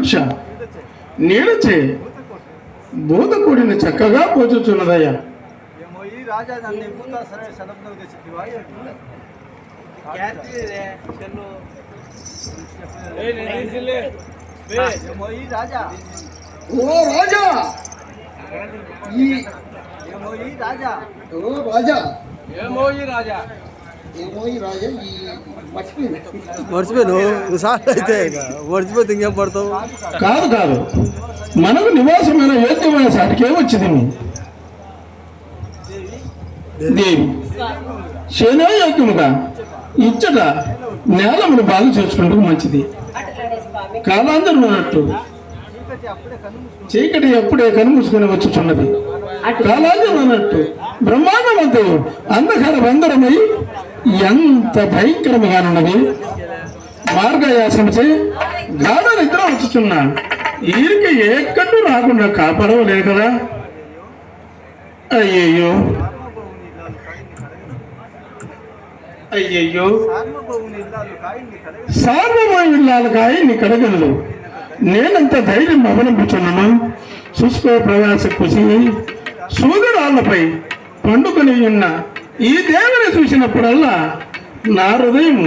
వృక్ష నీడచే బోధకుడిని చక్కగా పోచుచున్నదయ్యా. ఓ రాజా, మర్చిపోయాను సార్. అయితే మర్చిపోతే ఇంకేం పడతావు? కాదు కాదు, మనకు నివాసమైన యోగ్యమైన సాటికే వచ్చింది దేవి. శనయోగ్యముగా ఇచ్చట నేలమును బాగు చేసుకుంటూ మంచిది. కాలాంతరం అన్నట్టు చీకటి ఎప్పుడే కనుమూసుకొని వచ్చుచున్నది. కాలాంతరం అన్నట్టు బ్రహ్మాండమంతయు అంధకార బంధరమై ఎంత భయంకరముగానున్నది. మార్గయాసంచే గాఢ నిద్ర వచ్చుచున్నా ఈరికి ఎక్కడూ రాకుండా కాపాడవలేదు కదా. అయ్యయ్యో అయ్యయ్యో, సార్వభౌమిల్లాలు కాయన్ని కడగలు. నేనంత ధైర్యం అవలంబించున్నాను. శుష్క ప్రవాస కుసి సూర్యురాళ్లపై పండుకొని ఉన్న ఈ దేవుని చూసినప్పుడల్లా నా హృదయం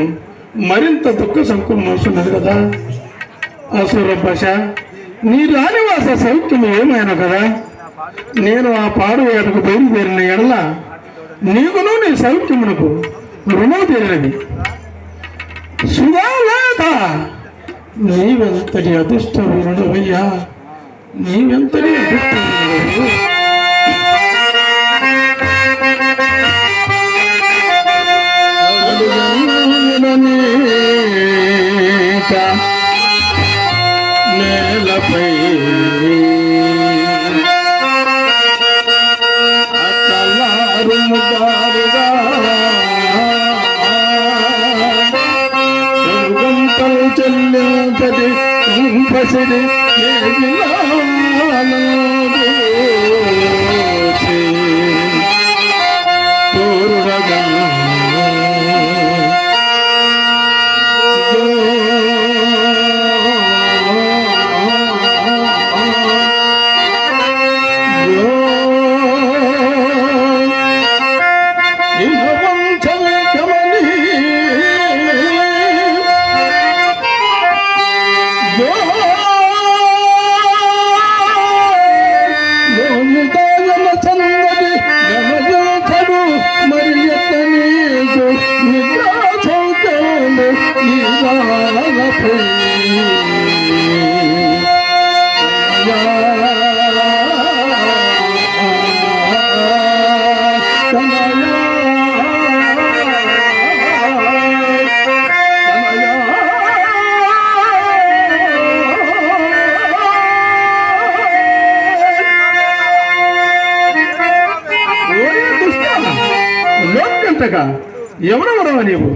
మరింత దుఃఖ సంకులు మోస్తున్నది కదా. అసుర భాష నీ రానివాస సౌఖ్యం ఏమైనా కదా. నేను ఆ పాడు వేటకు బయలుదేరిన ఎడల నీకును నీ సౌఖ్యమునకు రుణం తీరినది. సుధాలేత నీవెంతటి అదృష్టవీరుడవయ్యా, నీవెంతటి అదృష్టవీరుడవు. నేలపై అతలారు ముదారుగా చెల్లించది కంపసిది పూర్వగా ఎవరెవరవ నీవు?